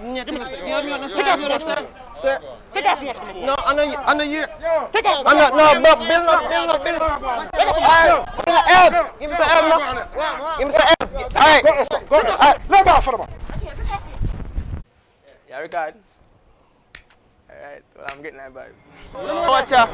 Give me the stick. Take off your sir. Take off your stick. No, I know you. Take off. No, but build up. Give me some help, no. Give me some help. All right. Let go for them. Yeah, record. Alright, well, I'm getting that vibes. Watch out.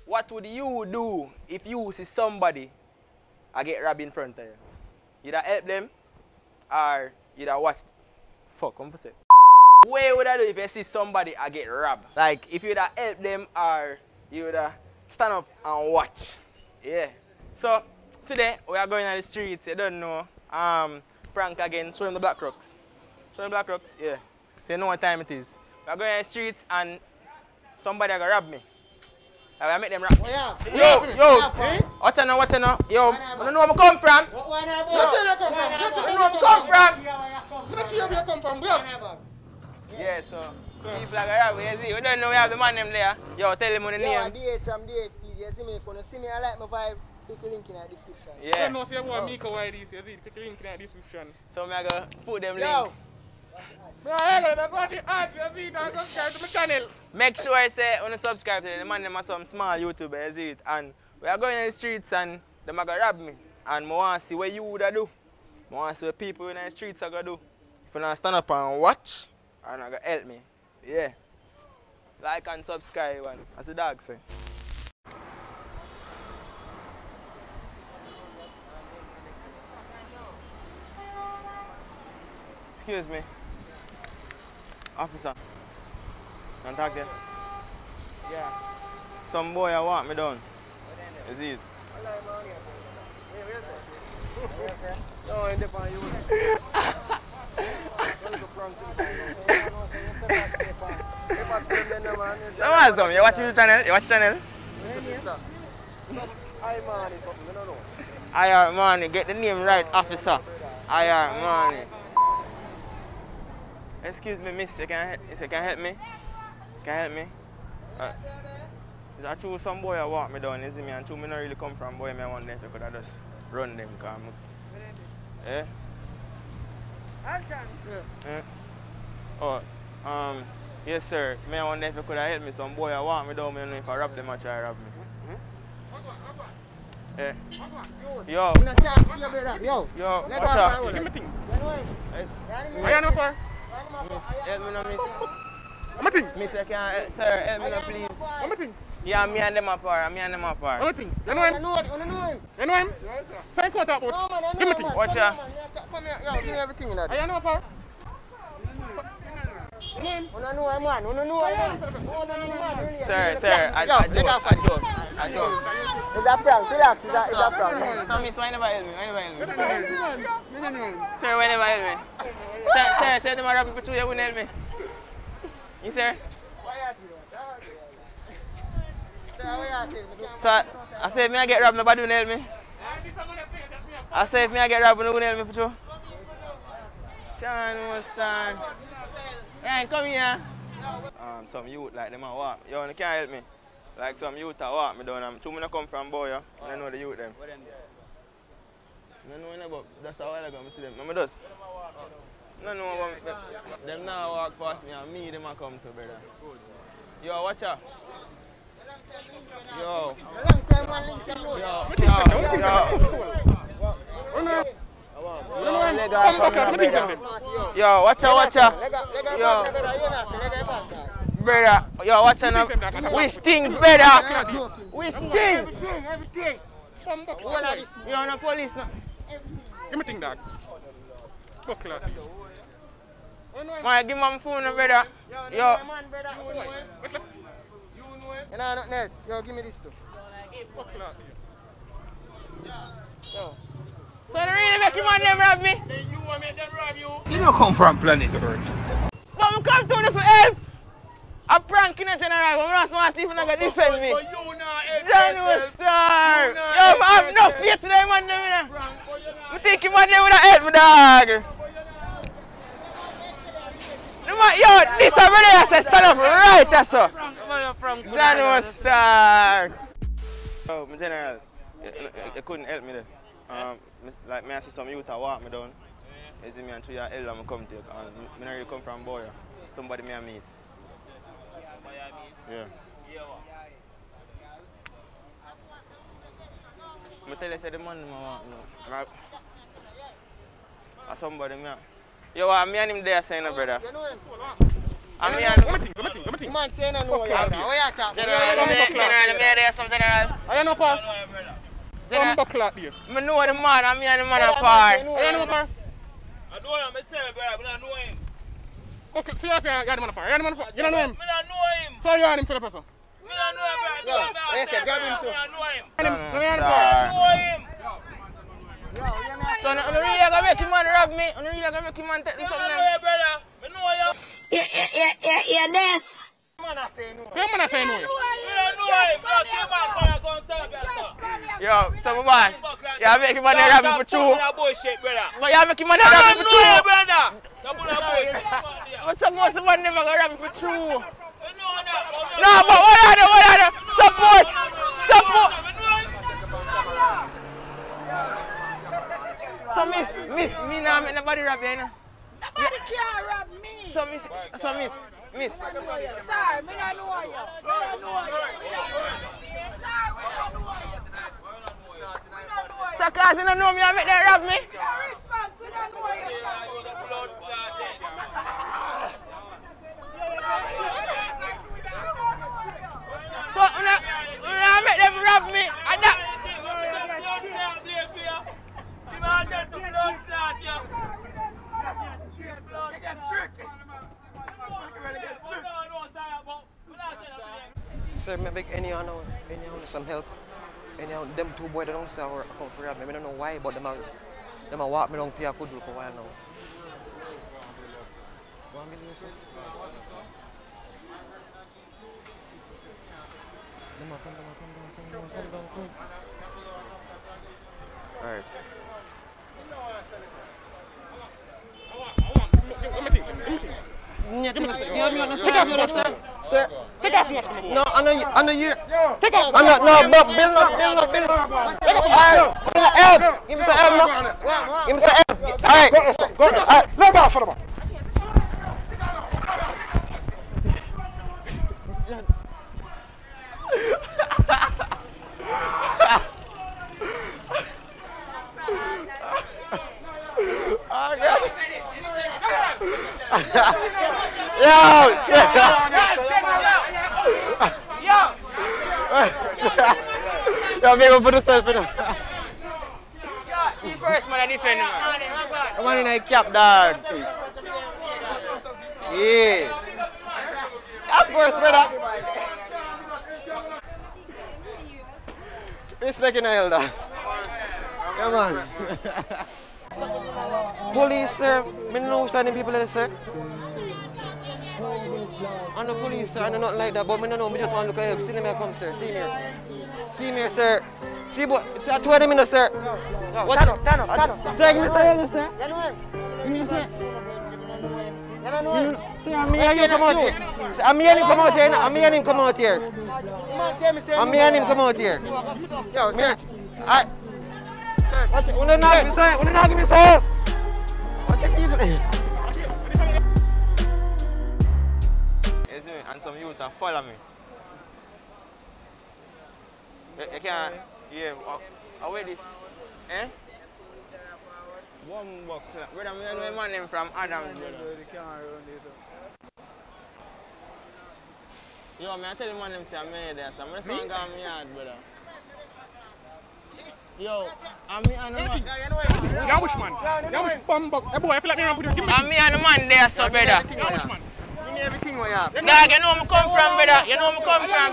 What would you do if you see somebody I get robbed in front of you? You'd help them or you'd watch. Fuck, come for say. What would I do if I see somebody I get robbed? Like if you'd help them or you'd stand up and watch. Yeah. So today we are going on the streets, you don't know. Prank again, show them the black rocks. Show them the black rocks? Yeah. So you know what time it is. We are going on the streets and somebody are gonna rob me. I make them rap. Oh, yeah. Yo, watch out now, Yo, I don't know where I come from. Where you come from? I don't know where I come from. Where you come from? Yeah, so people are rap, you see. We don't know we have the man them there. Yo, tell them on the name. Yo, DH from DST, you see me? If you see me, I like my vibe. Click the link in the description. Yeah. I don't know, say what Miko why this, you see? Click the link in the description. So I'm going to put them link. Yo. Make sure I say when you subscribe to them, the man them are some small YouTuber, you see it. And we are going in the streets and them are going to rob me. And I want to see what you would do. I want to see what people in the streets are going to do. If you not stand up and watch, and you're going to help me. Yeah. Like and subscribe, and as the dog say. Excuse me. Officer. Can talk there? Yeah. Some boy I want me done. Is it? No, in the pan you. You watch your channel? You watch channel? Iheart Manii. Get the name right, officer. Iheart Manii. Excuse me, miss, you can help me? Can you help me? Is that true some boy I walk me down, is it me? And true me not really come from boy, I want them to could I just run them, come. Yeah? Yeah? Oh, yes sir, I want them to could help me. Some boy I walk me down, I don't know if I rob them or try to rob me. Yeah. Yo. Yo, watch out. Give me things. I got no car. Miss, help me now, miss. How things? Miss, sir, help me now, please. How things? Yeah, me and them apart. How things? You know him? You know him? Say what about? No, man, give me things. Watch out. Come here, yo, give me everything in that. I know apart. Sir, I joke. It's a prank, relax, it's a prank. So miss, why never help me? Sir, why never help me? Sir, them are rapping for 2 years, you wouldn't help me. You sir? So I say if me I get robbed, nobody will help me. I say if me I get robbed, nobody will help me for 2. Chan was stand. Ryan, come here. Some youth like them a walk. Yo, you can't help me. Like some youth a walk me down. Two men come from boy, I don't know the youth them. I don't know about that's a while ago I see them. Remember those? No, them now walk past me and me them a come to brother. Yo, watch out. Yo. Yo, watch out. Brother, yo, watch out now. Which things, brother? Which things? Everything. You're on the police now. Give me thing, dog. Go clear. Man, give me my phone, brother. Yo. You know nothing else. Yo, give me this too. Go clear. Yo. So they really make you man them rob me? Then you want me them rob you? You don't come from planet Earth. But I come to you for help. I'm pranking in general. I'm not supposed to even defend me. But you not help John Star! Yo, I have no faith to them man. I think him man would have helped me, dog. Yo, this already has to stand up right, that's so. John Star! Oh, my general, you couldn't help me there. Like, I see some youth walk me down. You see me and 3 years elder I come to. I don't really come from Boya. Somebody me meet. Yeah. I tell you, say the man I want no. Somebody me. Yo, me and him there saying, brother. You know him? I'm me and The man saying I know you. What you talking? General, me there some general. I don't know, pa. Come back like this. I know the man, and me and the man apart. I don't know, pa. I know him myself, brother, but I know him. Okay, so you say you're the man apart. You don't know him? I don't know him. So you and him for the person? I don't know him, brother. Yes, grab him too. I know him. Star. I know him. So, you really gonna make him man rob me? You really gonna make him man take this I something? know him, brother. I know him. Yeah, deaf. Man, I say no. So you man say no. I know him. Because see man come stop here, Yo, so my boy, you make him man rob me for true. Stop bullshit, brother. But you make him man rob me I for know true. him, brother. Stop bullshit. What's up, most of them never gonna rob me for true. I know that. No, but what are they? Suppose. So miss, me now make nobody rob you, you know? Nobody can rob me. So miss. Sorry, me not know you. Sorry, we don't know you. So cause you don't know me, I make them rob me? No response, we don't know you. So I make them rob me, and that. Sir, I beg anyone some help. Anyhow, them two boys they don't say or come for rob me. I don't know why, but them a walk me down for a kudu for a while now. 1 million, sir. Come down. Alright. Sir. Take off more from the board. No, I know you. Take off. No, but build up. Alright, give me some help, no. Give me some help. Alright. Alright, let go for the ball. Yo, big up for the self, you know. See first, man, I defend him. Come on in a cap, dog. Yeah. Of course, brother. Respect in elder. Come on. Police, sir. I don't know which one of the people there, sir. I'm the police, sir. I know nothing like that, but I don't know. I just want to look at help. See me come, sir. See me here. See me here, sir. See, but it's at 20 minutes, sir. Watch it. Turn up. Sir, give me some help, sir. You know him? Give me some. You don't know him? See, I'm hearing him come out here. I'm hearing him come out here. I'm hearing him come out here. I'm hearing him come out here. Yo, search. Alright. Watch it. Wanna knock me, sir? Wanna knock me, sir? Watch it, people. Yes, and some youth follow me. You can't, yeah, away this, eh? One buck, brother, I know a man named from Adam. Yo, I tell the man named say I'm there, so I'm going to go on my yard, brother. Yo, I'm me and the man. You which man? You which bumbuck? Hey boy, I feel like you're going to give me. I'm me and the man there, so brother. You which man? Give me everything we have. Dog, you know where I come from, brother. You know where I come from.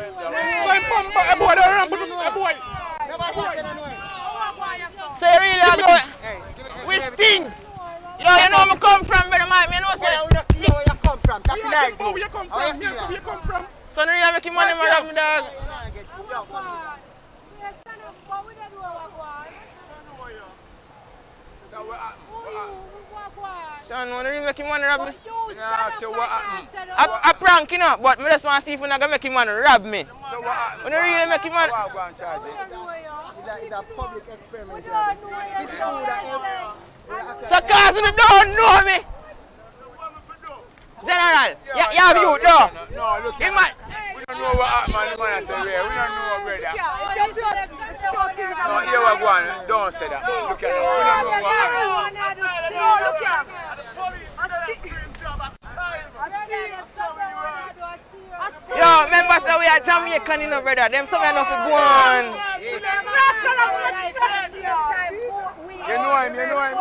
So I'm bumbuck, hey boy, don't run, hey boy. So you really are going with things. Yo, you know where I come from, brother, man. You know what I'm Where you come from? Where you come from? How you feel? Where you come from? So you really make money, my dog. Yo, come here. Sean, wanna really make him wanna rob me? Nah, so what happened? I prank, you know, but I just want to see if I'm gonna make him wanna rob me. So what happened? Wanna really make him wanna... What go and charge it? It's a public experiment. This is who that So cause you don't know me! General, you have you, though. No, look here. We don't know what happened, man. The man I say, we don't know, brother. No, here we go on. Don't say that. Look at it. We don't know what happened. Yo, remember that we are Jamaican, you know, brother. Them some enough to go on. You know him, you know him.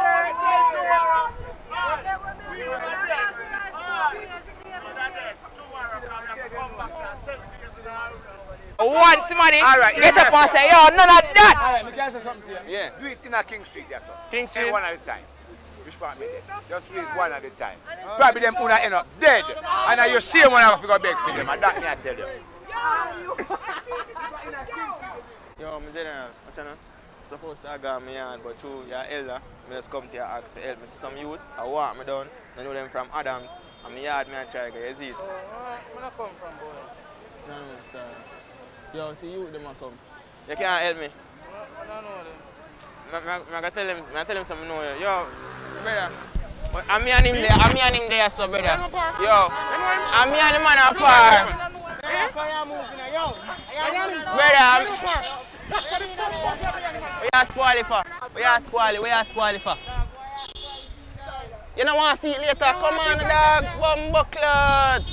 Once money, Alright, get up and say, yo, none of that. Alright, me can say something to you. Yeah. Do it in a King Street, that's all. King Street? One at a time. Which part me there? Just do it one at a time. Probably them una end up dead. And now you see one I have to go beg for them, and that me I tell you. Yo, my general, what's your name? I'm supposed to go my yard, but through your elder, I just come to you ask for help. I see some youth, I walk me down, I know them from Adams, and my yard, I try to get, you see it? Where I come from, boy? Yo, see you, them come. You can't help me. I don't know them. I tell him something know you. Yo, brother. I'm me and him there, so brother. Yo, I'm me and the man apart. Brother, we are spoiling for. You don't want to see it later? Come on, dog. Bumbucklet.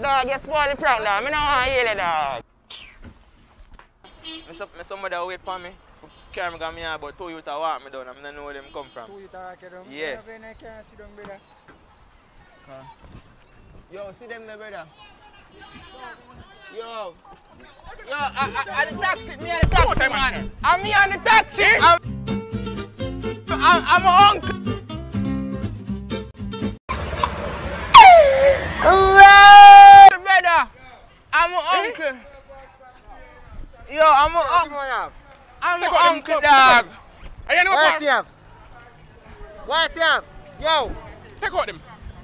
Dog, you spoil the prank, dog. I don't want to hear it, dog. Somebody wait for me. Carry me got me here, but 2 youth walk me down. I don't know where them come from. 2 youth walk you down? Yeah. I can't see them, brother. Yo, see them there, brother. Yo, I the taxi, me and the taxi, man. I'm me and the taxi. I'm a uncle. Brother, I'm an uncle. Yo, I'm an uncle. I'm an uncle, dog. Where's Sam? Where's Sam? Yo, Take out them.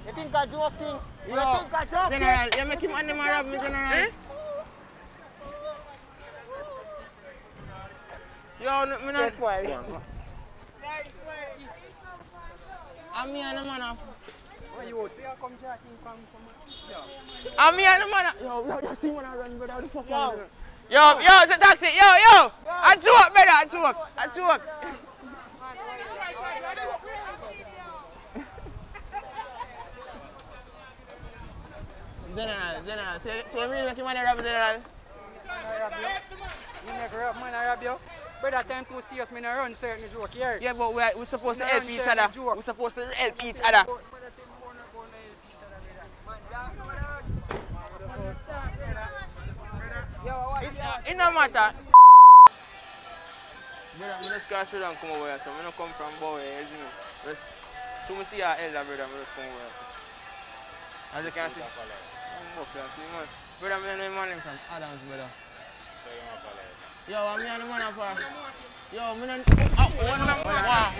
you think I joking? You Yo, think I joking? General, you make him and them rob me, General. Yo, me not. Yes, boy. I'm me and the man. Why you out? See, I come jacking from somewhere. I'm me and the man. Yo, just see when I run, brother. How the fuck are you? Yo, the taxi. Yo. I joke, brother. I joke. General. So you really make him want to rob General? You make rap, man, I rob you. Brother, time too serious, me not run certain joke here. Yeah, but we're supposed to help each other. We're supposed to help each other. It no matter. Brother, I just cross through and come over here, so I don't come from Bowie, you know. Just to me see our elder brother, I just come over here. As you can see. Brother, I know man from Adams, brother. Yo, I'm here and the man apart. Yo, I'm not...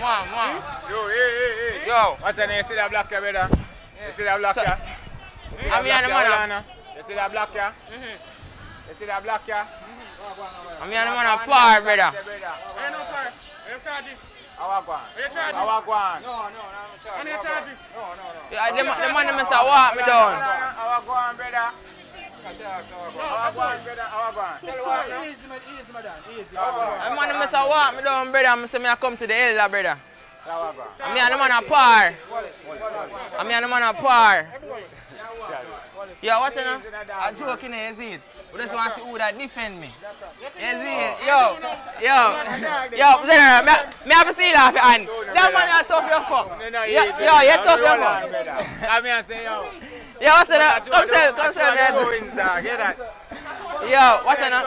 One. Yo, hey. Yo. What's your name? You see that black here, brother? You see that black here? I'm here and the man. You see that black here? You see that black here? I'm here and the man apart, brother. Hey, no, sir. I'm charging. How go on? You charging? How go on? No, I'm charging. You charging? Yeah, the man must have walked me down. How go on, brother? How go on, brother? How go on? Easy, madam. Easy. The man must have walked me down, brother. I say I come to the elder, brother. How go on? I'm here and the man apart. I'm here and the man apart. Yo, what's your name? I'm joking, you see it? We just want to see who that defend me. You see it? Yo, me have to see that hand. That man is tough your fuck. Yo, you're tough your fuck. Come here and say, yo. Yo, what's your name? Come sell me. Get that. Yo, what's your name?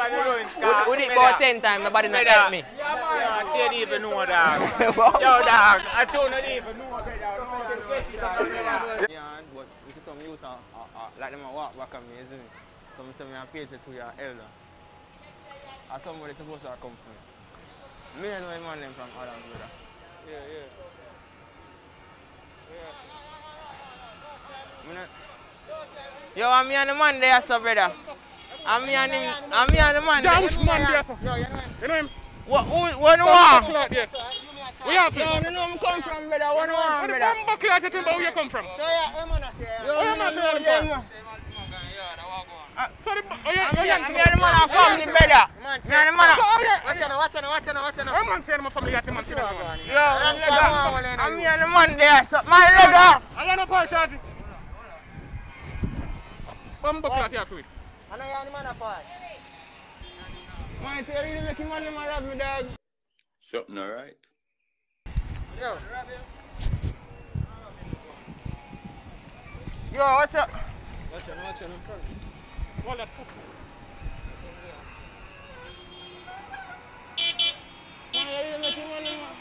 We did about 10 times, nobody not help me. I can't even know, dog. Yo, dog, I told you not even know, brother. Yeah, but we see some youth like them walk back on me, isn't it? So I say I page it to your elder. Or somebody supposed to come from me. Me and my man them from Adam, brother. Yeah. Yo, I'm me and the man there, so brother. I'm me and the man there. Yeah, which man there, sir? You know him? What no one? Where you from? Yo, you know I'm come from, brother. What no one, Where the brother? bomb clock you think about where you come from? So yeah, I'm gonna say. Yo, Where you from? So the I'm me and the man are family, brother. Me and the man are... Watch out. Where man say my family got him man? Yo, I'm me and the man there, so my leg off. I got no power charge. Bomb clock you for it. I know you're the man apart. Man, you really make him money, man, love me, dog. Something alright. Yo. Yo, what's up? Watch out. Hold that foot. Man, you really make him money, man.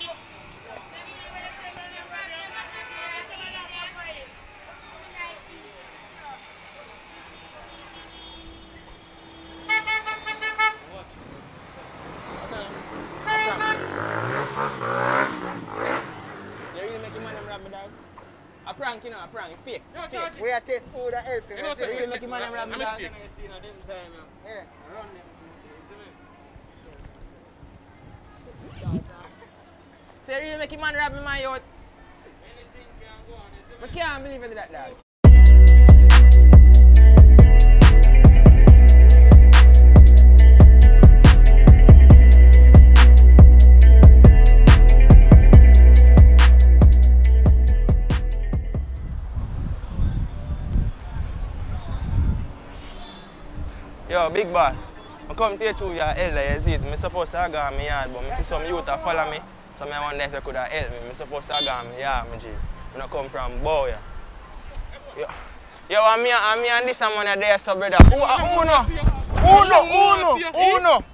A prank, you know, a prank, fake. We are test food that help you. You know, See, sir, You make him money, I'm dog. mistake. yeah. So you really make him money rob me, my youth? I can't believe in that, dog. Yo, big boss, I come to you through your elder, you see it. I'm supposed to go on my yard, but I see some youth that follow me, so I wonder if you could have helped me. I'm supposed to go on my yard, my G. I don't come from Boya. Yo, I'm and this man there, so brother. Uno!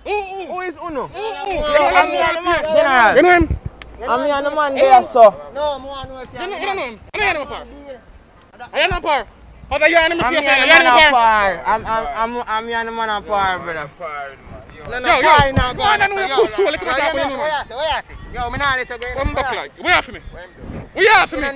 Who is Uno? I'm me and the man, General. You know him? I'm me and the man there, so. No, I want to know if You don't know him? I know him apart. I know apart. How the you and him I'm see me and the yourself? man apart. I'm me and the man apart, brother. Yo, go on and push you like a top of you. Yo, me not let you go in. Come back like. Where you for me? Where you for me? Where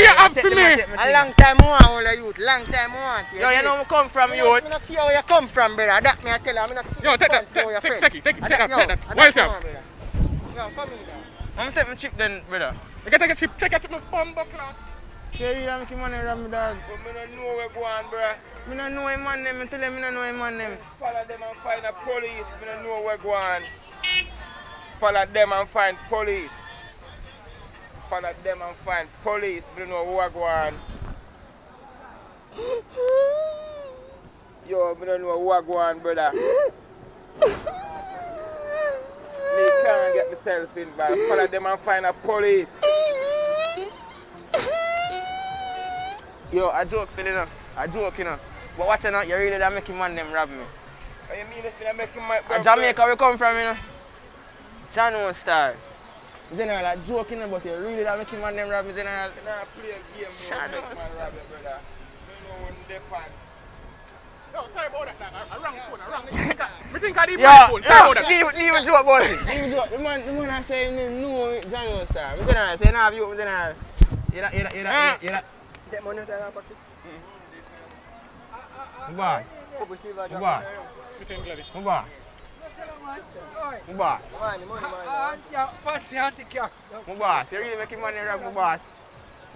you have for me? A long time I want all the youth. Long time I want you. Yo, you know me come from youth. I don't care where you come from, brother. That me I tell you. I'm not. Yo, take that. Take that. Where's you? Yo, come in there. I'm take my chip then, brother. You can take a chip. Take a chip. My bomb clock. Yeah, you don't make money around me, dog. But I don't know where go on, bro. I don't know him man name. I tell them I don't know him man name. Follow them and find the police. I don't know where go on. Follow them and find police. Follow them and find police. I don't know where go on. Yo, I don't know where go on, brother. Me can't get myself involved. Follow them and find the police. Yo, I joke, you know. I joke, you know. But watch out, you really don't make him man them rob me. What you mean if you make him my Jamaica we come from, you know. Channel star. General, I joke, you know, but you really don't make him man them rob me, General. You not play a game, you make man rob it, brother. You know when they pan. Yo, sorry about that. I rang phone. I rang. Me think I did Yo, my phone. Sorry about that. leave a joke about it. Leave a joke. The man I say no Channel star. General, say no you, General. You Get money out of your pocket. boss. Boss. Boss. Boss. Fancy auntie car. Boss. You really making money rob my boss.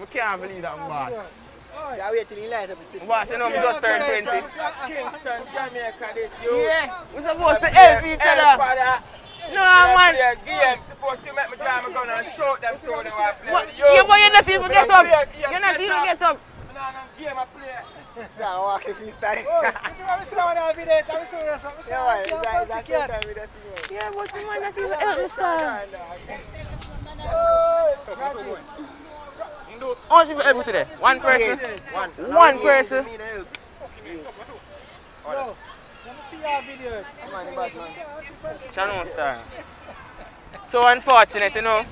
I can't believe that, boss. Yeah, wait till he light up his speaker. Boss, you know I'm just turned 20. Kingston, Jamaica, this you. Yeah, we're supposed to help each other. No, man. Game supposed to make me drive my gun and shoot them to them while I play. Yeah, but you're not even get up. You're not even get up. No, game I play. Yeah, walk if he's starting. This is what we see when I video it. I'm sure something. Yeah, why? It's a same time with that thing. Yeah, but you might not even help me, sir. How much people help me today? One person? One person? Yo, let me see your video. Channel star. So unfortunate, you know.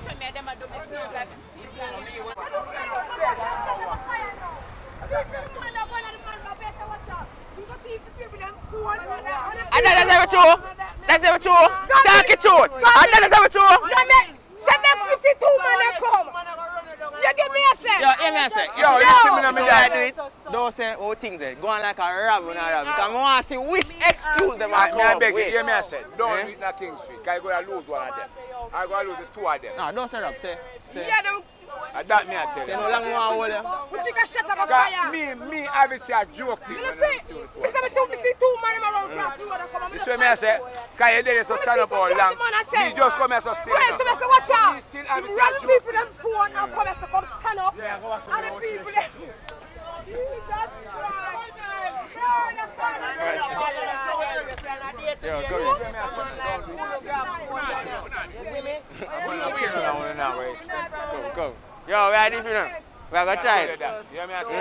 And that is ever true. That's ever true. Talk it true. And that is ever true. Say make me see 2 men come. You give me a sec. Yo, hear me a sec. Yo, you see me now, me I do it. Don't say all things there. Go on like a rab when I rab. Because I want to see which excuse them are I beg you, hear me I said. Don't do it in King Street. Because you're going to lose one of them. I'm going to lose the 2 of them. No, don't say rab. Say. Yeah, them. That me I tell Say you. no long one hold you. But you can shut up a fire. Me obviously a joke thing. You see, me see 2 men around cross road and come. This way me I say, because you did it so stand up all long. Me just come here so still. Right, so I say watch out. Me still The obviously a wrong joke. people them phone and come here so come stand up. And the people them. Jesus Christ. Yo, go ahead. Go. Yo, we are different. We are going to try it. Hear me I say.